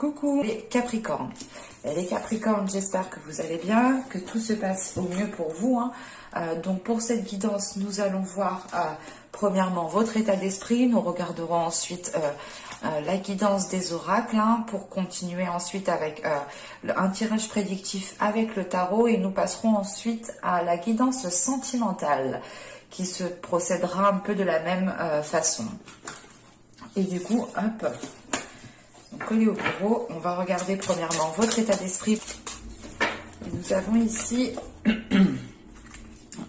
Coucou les Capricornes. Les Capricornes, j'espère que vous allez bien, que tout se passe au mieux pour vous. Donc pour cette guidance, nous allons voir premièrement votre état d'esprit. Nous regarderons ensuite la guidance des oracles pour continuer ensuite avec un tirage prédictif avec le tarot. Et nous passerons ensuite à la guidance sentimentale qui se procédera un peu de la même façon. Et du coup, hop... Donc, collé au bureau, on va regarder premièrement votre état d'esprit. Nous avons ici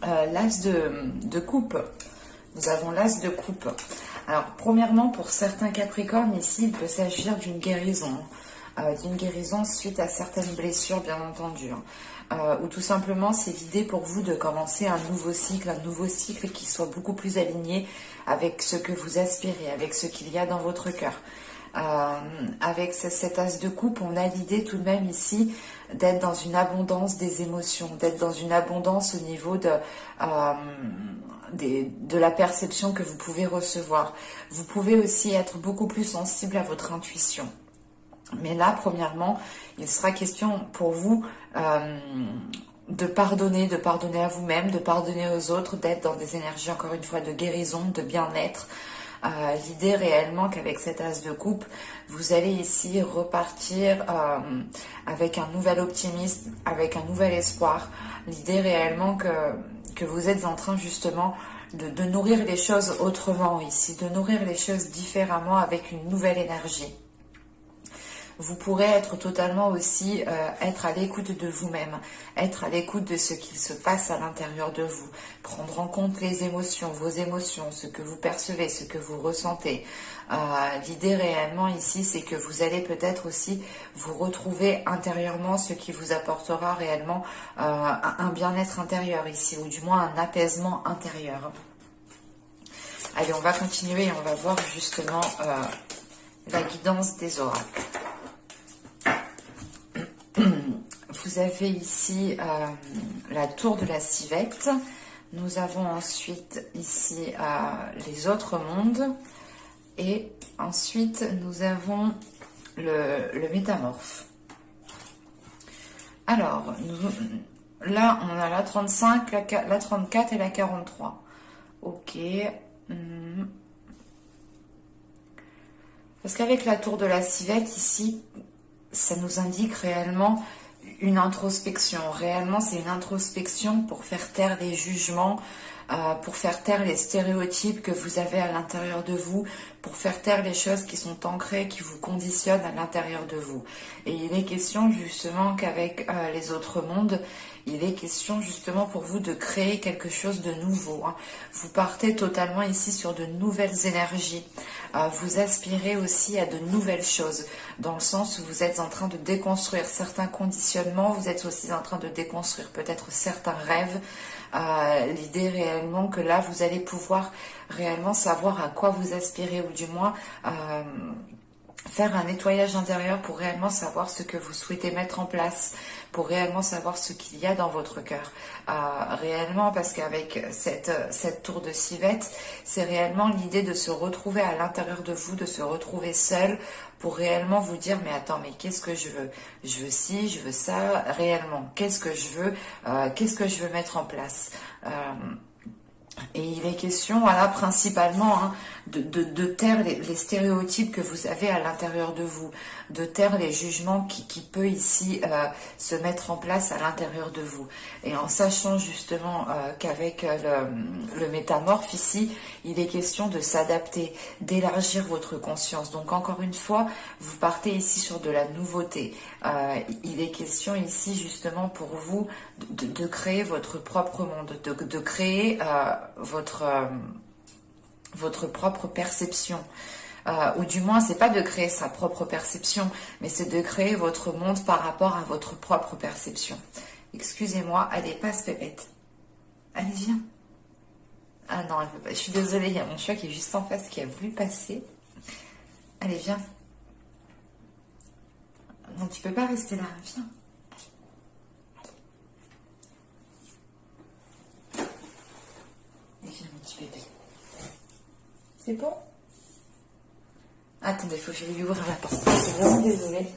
l'as de coupe. Nous avons l'as de coupe. Alors, premièrement, pour certains Capricornes, ici, il peut s'agir d'une guérison. D'une guérison suite à certaines blessures, bien entendu. Ou tout simplement, c'est l'idée pour vous de commencer un nouveau cycle qui soit beaucoup plus aligné avec ce que vous aspirez, avec ce qu'il y a dans votre cœur. Avec cet as de coupe, on a l'idée tout de même ici d'être dans une abondance des émotions, d'être dans une abondance au niveau de la perception que vous pouvez recevoir. Vous pouvez aussi être beaucoup plus sensible à votre intuition. Mais là, premièrement, il sera question pour vous de pardonner à vous-même, de pardonner aux autres, d'être dans des énergies, encore une fois, de guérison, de bien-être. L'idée réellement qu'avec cet as de coupe, vous allez ici repartir avec un nouvel optimisme, avec un nouvel espoir. L'idée réellement que vous êtes en train justement de nourrir les choses autrement ici, de nourrir les choses différemment avec une nouvelle énergie. Vous pourrez être totalement aussi être à l'écoute de vous-même, être à l'écoute de ce qu'il se passe à l'intérieur de vous, prendre en compte les émotions, vos émotions, ce que vous percevez, ce que vous ressentez. L'idée réellement ici, c'est que vous allez peut-être aussi vous retrouver intérieurement, ce qui vous apportera réellement un bien-être intérieur ici, ou du moins un apaisement intérieur. Allez, on va continuer et on va voir justement la guidance des oracles. Vous avez ici la tour de la civette. Nous avons ensuite ici les autres mondes. Et ensuite, nous avons le métamorphe. Alors, là, on a la 35, la 34 et la 43. Ok. Parce qu'avec la tour de la civette, ici, ça nous indique réellement une introspection. Réellement, c'est une introspection pour faire taire les jugements, pour faire taire les stéréotypes que vous avez à l'intérieur de vous, pour faire taire les choses qui sont ancrées, qui vous conditionnent à l'intérieur de vous. Et il est question justement qu'avec les autres mondes, il est question justement pour vous de créer quelque chose de nouveau. Vous partez totalement ici sur de nouvelles énergies. Vous aspirez aussi à de nouvelles choses, dans le sens où vous êtes en train de déconstruire certains conditionnements, vous êtes aussi en train de déconstruire peut-être certains rêves. L'idée réellement que là, vous allez pouvoir réellement savoir à quoi vous aspirez, ou du moins faire un nettoyage intérieur pour réellement savoir ce que vous souhaitez mettre en place, pour réellement savoir ce qu'il y a dans votre cœur. Réellement, parce qu'avec cette tour de civette, c'est réellement l'idée de se retrouver à l'intérieur de vous, de se retrouver seul, pour réellement vous dire, mais attends, mais qu'est-ce que je veux? Je veux ci, je veux ça, réellement, qu'est-ce que je veux mettre en place? Et il est question, voilà, principalement de taire les stéréotypes que vous avez à l'intérieur de vous, de taire les jugements qui peut ici se mettre en place à l'intérieur de vous. Et en sachant justement qu'avec le métamorphe ici, il est question de s'adapter, d'élargir votre conscience. Donc encore une fois, vous partez ici sur de la nouveauté. Il est question ici justement pour vous de créer votre propre monde, de créer votre propre perception. Ou du moins, c'est pas de créer sa propre perception, mais c'est de créer votre monde par rapport à votre propre perception. Excusez-moi, allez, passe Pépette. Allez, viens. Ah non, elle veut pas. Je suis désolée, il y a mon chat qui est juste en face qui a voulu passer. Allez, viens. Non, tu peux pas rester là, viens. Allez, viens, mon petit bébé. C'est bon? Attendez, il faut que j'aille lui ouvrir la porte. Je suis vraiment désolée.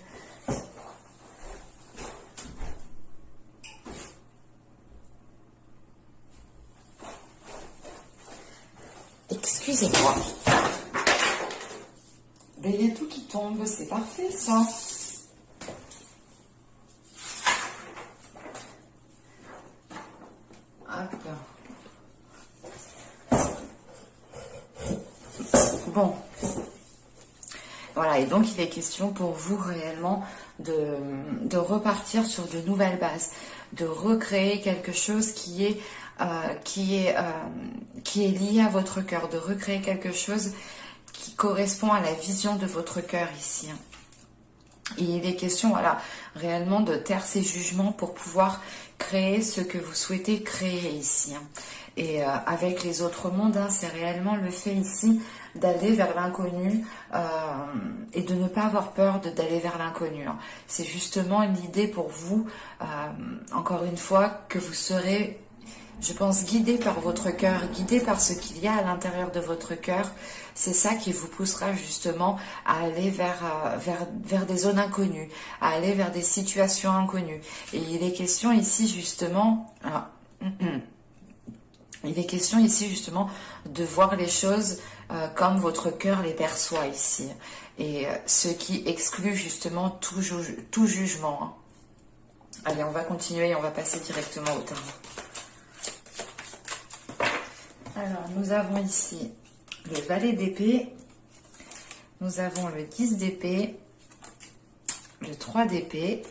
Excusez-moi. Ben, il y a tout qui tombe, c'est parfait ça. Hop. Bon. Voilà, et donc il est question pour vous réellement de repartir sur de nouvelles bases, de recréer quelque chose qui est lié à votre cœur, de recréer quelque chose qui correspond à la vision de votre cœur ici. Et il est question, voilà, réellement de taire ces jugements pour pouvoir créer ce que vous souhaitez créer ici. Et avec les autres mondes, c'est réellement le fait ici d'aller vers l'inconnu et de ne pas avoir peur d'aller vers l'inconnu. C'est justement l'idée pour vous, encore une fois, que vous serez, je pense, guidé par votre cœur, guidé par ce qu'il y a à l'intérieur de votre cœur. C'est ça qui vous poussera justement à aller vers des zones inconnues, à aller vers des situations inconnues. Et il est question ici justement... il est question ici justement de voir les choses comme votre cœur les perçoit ici. Et ce qui exclut justement tout jugement. Allez, on va continuer et on va passer directement au tarot. Alors, nous avons ici le valet d'épée, nous avons le 10 d'épée, le 3 d'épée,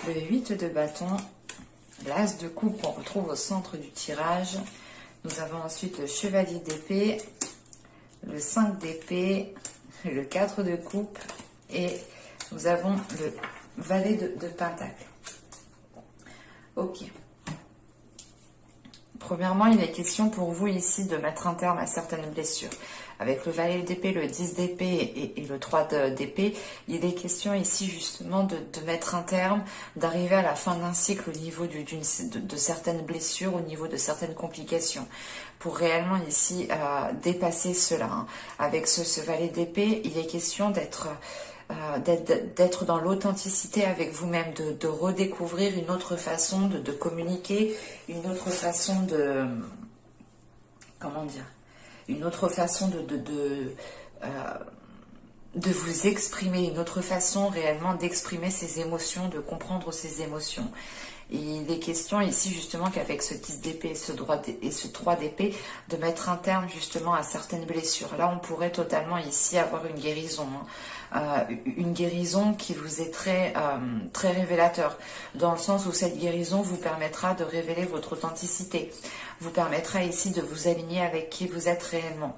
le 8 de bâton, l'as de coupe qu'on retrouve au centre du tirage. Nous avons ensuite le chevalier d'épée, le 5 d'épée, le 4 de coupe et nous avons le valet de pentacle. Ok. Premièrement, il est question pour vous ici de mettre un terme à certaines blessures. Avec le valet d'épée, le 10 d'épée et le 3 d'épée, il est question ici justement de mettre un terme, d'arriver à la fin d'un cycle au niveau de certaines blessures, au niveau de certaines complications, pour réellement ici dépasser cela. Avec ce valet d'épée, il est question d'être dans l'authenticité avec vous-même, de redécouvrir une autre façon de communiquer, une autre façon de... Comment dire ? Une autre façon de vous exprimer, une autre façon réellement d'exprimer ses émotions, de comprendre ses émotions. Et il est question ici justement qu'avec ce 10 d'épée et ce 3 d'épée, de mettre un terme justement à certaines blessures. Là, on pourrait totalement ici avoir une guérison. Une guérison qui vous est très révélateur, dans le sens où cette guérison vous permettra de révéler votre authenticité, vous permettra ici de vous aligner avec qui vous êtes réellement.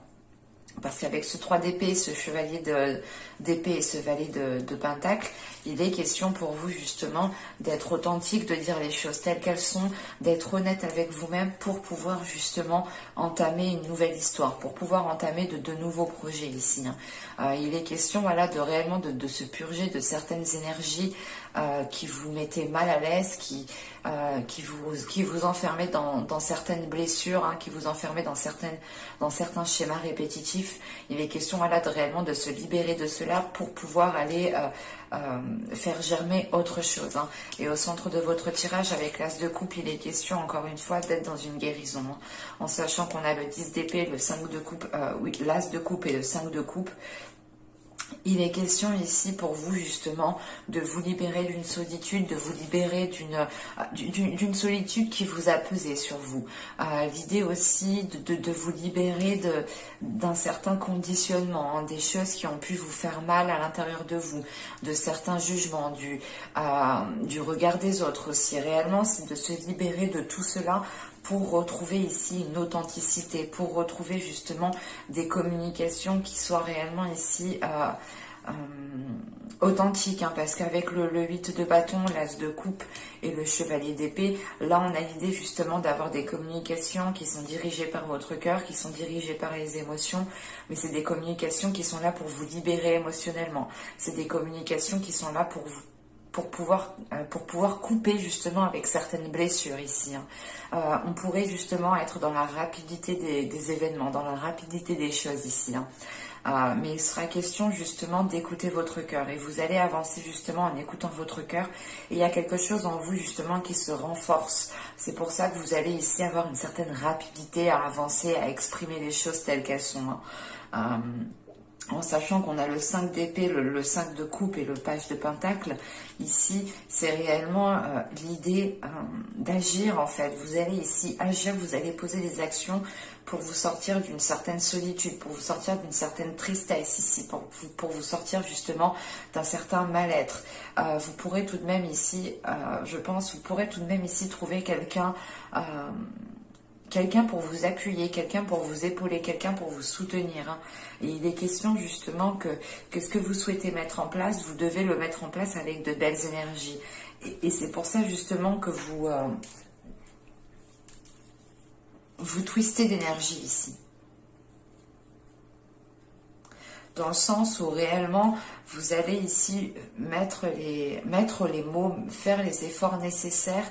Parce qu'avec ce 3 d'épée, ce chevalier d'épée et ce valet de pentacle, il est question pour vous justement d'être authentique, de dire les choses telles qu'elles sont, d'être honnête avec vous-même pour pouvoir justement entamer une nouvelle histoire, pour pouvoir entamer de nouveaux projets ici. Il est question voilà, de réellement de se purger de certaines énergies qui vous mettaient mal à l'aise, qui vous enfermaient dans certaines blessures, qui vous enfermaient dans certains schémas répétitifs. Il est question voilà, réellement de se libérer de cela pour pouvoir aller faire germer autre chose. Et au centre de votre tirage, avec l'as de coupe, il est question encore une fois d'être dans une guérison. En sachant qu'on a le 10 d'épée, le 5 de coupe, oui, l'as de coupe et le 5 de coupe. Il est question ici pour vous justement de vous libérer d'une solitude, de vous libérer d'une solitude qui vous a pesé sur vous. L'idée aussi de vous libérer d'un certain conditionnement, des choses qui ont pu vous faire mal à l'intérieur de vous, de certains jugements, du regard des autres aussi. Réellement, c'est de se libérer de tout cela pour retrouver ici une authenticité, pour retrouver justement des communications qui soient réellement ici authentiques, parce qu'avec le 8 de bâton, l'as de coupe et le chevalier d'épée, là on a l'idée justement d'avoir des communications qui sont dirigées par votre cœur, qui sont dirigées par les émotions, mais c'est des communications qui sont là pour vous libérer émotionnellement, c'est des communications qui sont là pour pouvoir couper justement avec certaines blessures ici. On pourrait justement être dans la rapidité des événements, dans la rapidité des choses ici. mais il sera question justement d'écouter votre cœur et vous allez avancer justement en écoutant votre cœur et il y a quelque chose en vous justement qui se renforce. C'est pour ça que vous allez ici avoir une certaine rapidité à avancer, à exprimer les choses telles qu'elles sont. En sachant qu'on a le 5 d'épée, le 5 de coupe et le page de pentacle, ici, c'est réellement l'idée d'agir en fait. Vous allez ici agir, vous allez poser des actions pour vous sortir d'une certaine solitude, pour vous sortir d'une certaine tristesse ici, pour vous sortir justement d'un certain mal-être. Vous pourrez tout de même ici, je pense, vous pourrez tout de même ici trouver quelqu'un... quelqu'un pour vous appuyer, quelqu'un pour vous épauler, quelqu'un pour vous soutenir. Hein. Et il est question justement que ce que vous souhaitez mettre en place, vous devez le mettre en place avec de belles énergies. Et c'est pour ça justement que vous twistez d'énergie ici. Dans le sens où réellement vous allez ici mettre les mots, faire les efforts nécessaires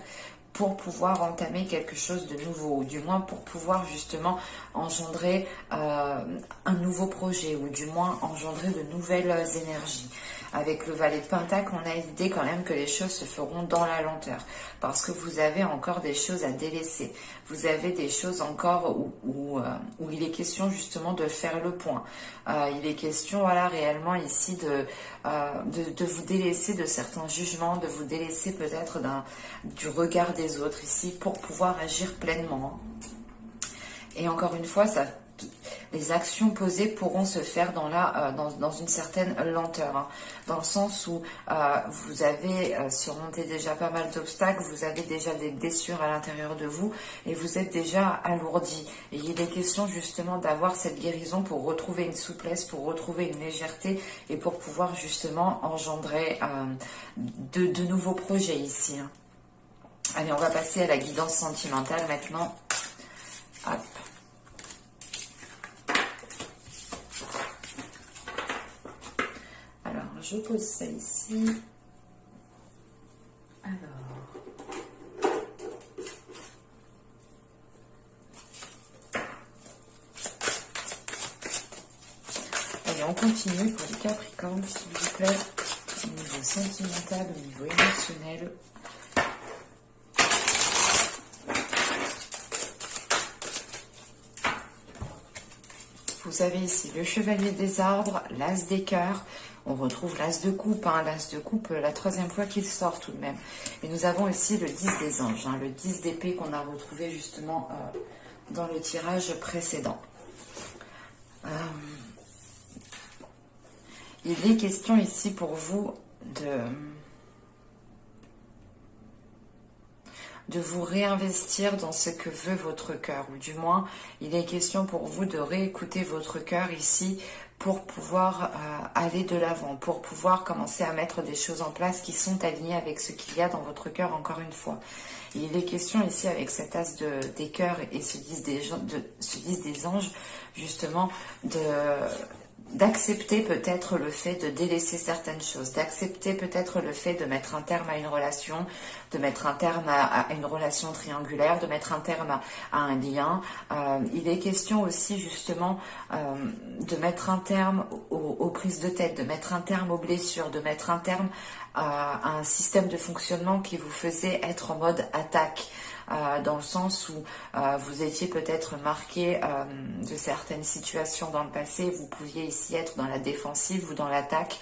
pour pouvoir entamer quelque chose de nouveau, ou du moins pour pouvoir justement engendrer un nouveau projet, ou du moins engendrer de nouvelles énergies. Avec le valet de Pentacle, on a l'idée quand même que les choses se feront dans la lenteur, parce que vous avez encore des choses à délaisser. Vous avez des choses encore où il est question justement de faire le point. Il est question, voilà, réellement ici de vous délaisser de certains jugements, de vous délaisser peut-être du regard des autres ici pour pouvoir agir pleinement. Et encore une fois, les actions posées pourront se faire dans une certaine lenteur, hein, dans le sens où vous avez surmonté déjà pas mal d'obstacles, vous avez déjà des blessures à l'intérieur de vous et vous êtes déjà alourdi. Et il est question justement d'avoir cette guérison pour retrouver une souplesse, pour retrouver une légèreté et pour pouvoir justement engendrer de nouveaux projets ici. Hein. Allez, on va passer à la guidance sentimentale maintenant. Hop. Alors, je pose ça ici. Alors. Allez, on continue pour les Capricornes, s'il vous plaît. Au niveau sentimental, au niveau émotionnel. Vous avez ici le chevalier des arbres, l'as des cœurs, on retrouve l'as de coupe, hein, l'as de coupe la troisième fois qu'il sort tout de même. Et nous avons ici le 10 des anges, hein, le 10 d'épée qu'on a retrouvé justement dans le tirage précédent. Il est question ici pour vous de vous réinvestir dans ce que veut votre cœur, ou du moins, il est question pour vous de réécouter votre cœur ici pour pouvoir aller de l'avant, pour pouvoir commencer à mettre des choses en place qui sont alignées avec ce qu'il y a dans votre cœur, encore une fois. Et il est question ici, avec cet as des cœurs et ce 10 des anges, justement, d'accepter peut-être le fait de délaisser certaines choses, d'accepter peut-être le fait de mettre un terme à une relation, de mettre un terme à une relation triangulaire, de mettre un terme à un lien. Il est question aussi justement de mettre un terme aux prises de tête, de mettre un terme aux blessures, de mettre un terme à un système de fonctionnement qui vous faisait être en mode attaque. Dans le sens où vous étiez peut-être marqué de certaines situations dans le passé, vous pouviez ici être dans la défensive ou dans l'attaque.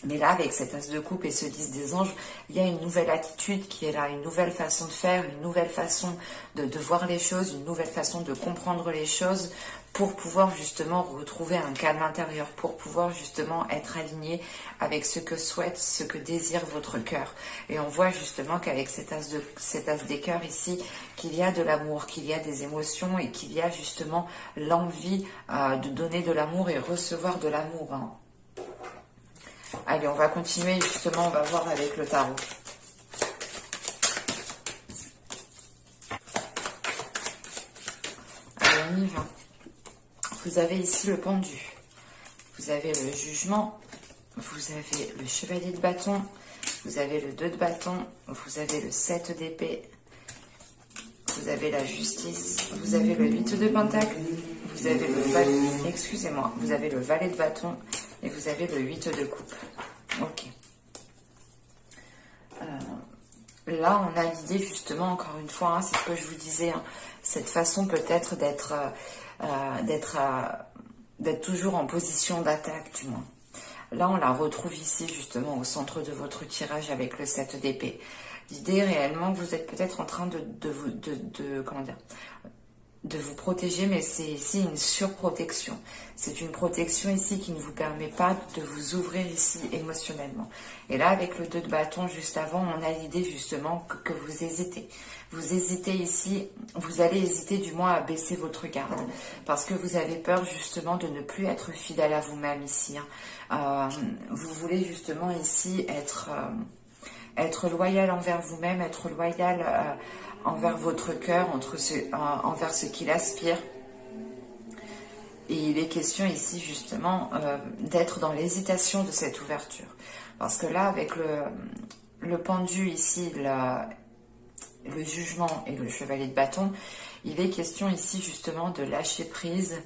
Mais là, avec cet as de coupe et ce 10 des anges, il y a une nouvelle attitude qui est là, une nouvelle façon de faire, une nouvelle façon de voir les choses, une nouvelle façon de comprendre les choses pour pouvoir justement retrouver un calme intérieur, pour pouvoir justement être aligné avec ce que souhaite, ce que désire votre cœur. Et on voit justement qu'avec cet as des cœurs ici, qu'il y a de l'amour, qu'il y a des émotions et qu'il y a justement l'envie de donner de l'amour et recevoir de l'amour. Hein. Allez, on va continuer justement, on va voir avec le tarot. Allez, on y va. Vous avez ici le pendu, vous avez le jugement, vous avez le chevalier de bâton, vous avez le 2 de bâton, vous avez le 7 d'épée, vous avez la justice, vous avez le 8 de pentacle, vous avez le valet, excusez-moi, vous avez le valet de bâton et vous avez le 8 de coupe. Ok. Là, on a l'idée justement, encore une fois, hein, c'est ce que je vous disais, hein, cette façon peut-être d'être toujours en position d'attaque, du moins. Là, on la retrouve ici, justement, au centre de votre tirage avec le 7 d'épée. L'idée, réellement, vous êtes peut-être en train comment dire, de vous protéger, mais c'est ici une surprotection. C'est une protection ici qui ne vous permet pas de vous ouvrir ici émotionnellement. Et là, avec le 2 de bâton, juste avant, on a l'idée justement que vous hésitez. Vous hésitez ici, vous allez hésiter du moins à baisser votre garde, parce que vous avez peur justement de ne plus être fidèle à vous-même ici. Hein. Vous voulez justement ici être loyal envers vous-même, être loyal envers votre cœur, envers ce qu'il aspire. Et il est question ici justement d'être dans l'hésitation de cette ouverture. Parce que là, avec le pendu ici, le jugement et le chevalier de bâton, il est question ici justement de lâcher prise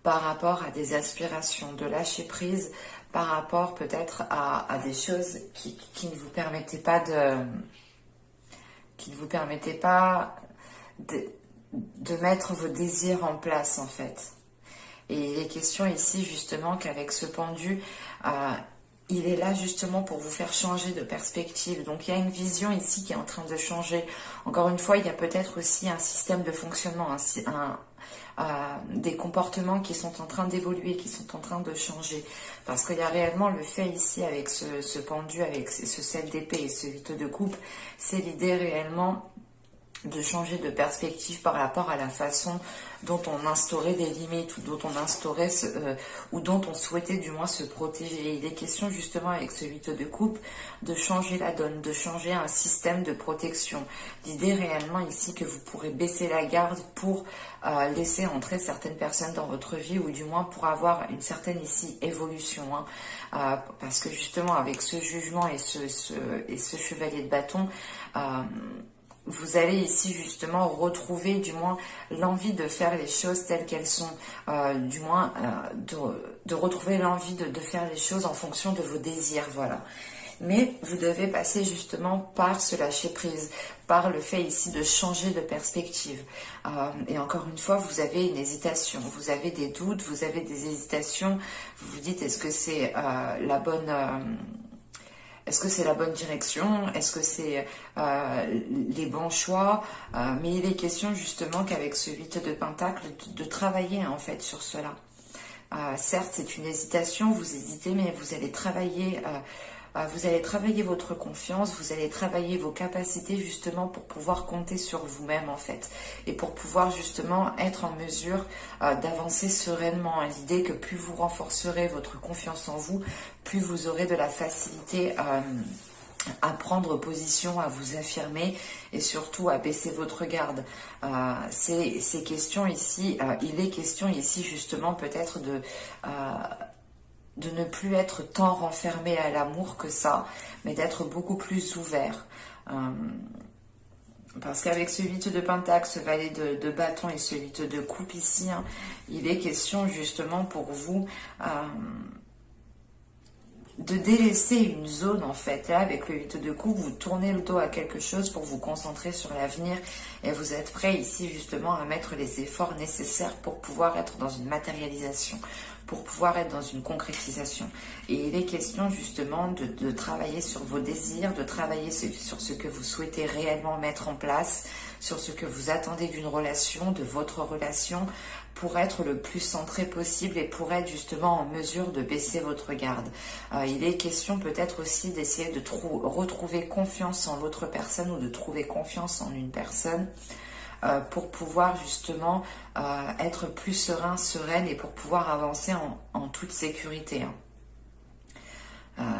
par rapport à des aspirations, de lâcher prise par rapport peut-être à des choses qui ne vous permettaient pas de mettre vos désirs en place en fait. Et il est question ici justement qu'avec ce pendu, il est là justement pour vous faire changer de perspective. Donc il y a une vision ici qui est en train de changer. Encore une fois, il y a peut-être aussi un système de fonctionnement, des comportements qui sont en train d'évoluer, qui sont en train de changer. Parce qu'il y a réellement le fait ici avec ce pendu, avec ce 7 d'épée et ce 8 de coupe, c'est l'idée réellement de changer de perspective par rapport à la façon dont on instaurait des limites ou dont on instaurait ou dont on souhaitait du moins se protéger. Il est question justement avec ce 8 de coupe de changer la donne, de changer un système de protection. L'idée réellement ici que vous pourrez baisser la garde pour laisser entrer certaines personnes dans votre vie ou du moins pour avoir une certaine ici évolution. Hein. Parce que justement avec ce jugement et ce chevalier de bâton, vous allez ici justement retrouver du moins l'envie de faire les choses telles qu'elles sont, du moins de retrouver l'envie de faire les choses en fonction de vos désirs, voilà. Mais vous devez passer justement par ce lâcher prise, par le fait ici de changer de perspective. Et encore une fois, vous avez une hésitation, vous avez des doutes, vous avez des hésitations, vous vous dites est-ce que c'est la bonne... Est-ce que c'est la bonne direction? Est-ce que c'est les bons choix? Mais il est question justement qu'avec ce 8 de Pentacle, de travailler en fait sur cela. Certes, c'est une hésitation, vous hésitez, mais vous allez travailler votre confiance, vous allez travailler vos capacités justement pour pouvoir compter sur vous-même en fait. Et pour pouvoir justement être en mesure d'avancer sereinement. L'idée que plus vous renforcerez votre confiance en vous, plus vous aurez de la facilité à prendre position, à vous affirmer et surtout à baisser votre garde. Ces questions ici, il est question ici justement peut-être de ne plus être tant renfermé à l'amour que ça, mais d'être beaucoup plus ouvert. Parce qu'avec ce 8 de Pentacle, ce valet de bâton et ce 8 de coupe ici, hein, il est question justement pour vous de délaisser une zone en fait. Là, avec le 8 de coupe, vous tournez le dos à quelque chose pour vous concentrer sur l'avenir et vous êtes prêt ici justement à mettre les efforts nécessaires pour pouvoir être dans une matérialisation, pour pouvoir être dans une concrétisation. Et il est question justement de travailler sur vos désirs, de travailler sur ce que vous souhaitez réellement mettre en place, sur ce que vous attendez d'une relation, de votre relation, pour être le plus centré possible et pour être justement en mesure de baisser votre garde. Il est question peut-être aussi d'essayer de retrouver confiance en l'autre personne ou de trouver confiance en une personne pour pouvoir justement être plus serein, sereine et pour pouvoir avancer en toute sécurité. Hein.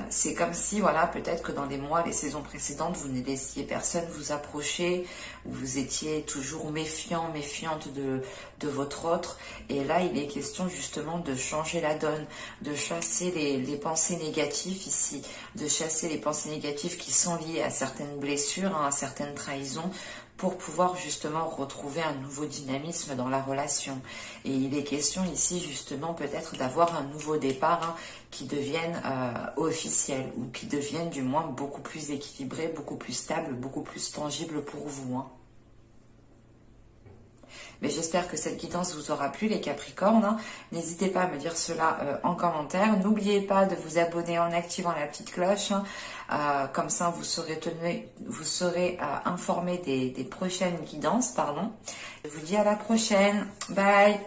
C'est comme si, voilà, peut-être que dans les mois, les saisons précédentes, vous ne laissiez personne vous approcher, vous étiez toujours méfiant, méfiante de votre autre. Et là, il est question justement de changer la donne, de chasser les pensées négatives ici, de chasser les pensées négatives qui sont liées à certaines blessures, hein, à certaines trahisons, pour pouvoir justement retrouver un nouveau dynamisme dans la relation. Et il est question ici justement peut-être d'avoir un nouveau départ hein, qui devienne officiel ou qui devienne du moins beaucoup plus équilibré, beaucoup plus stable, beaucoup plus tangible pour vous. Hein. Mais j'espère que cette guidance vous aura plu les Capricornes. Hein. N'hésitez pas à me dire cela en commentaire. N'oubliez pas de vous abonner en activant la petite cloche. Hein. Comme ça, vous serez informé des prochaines guidances. Pardon. Je vous dis à la prochaine. Bye.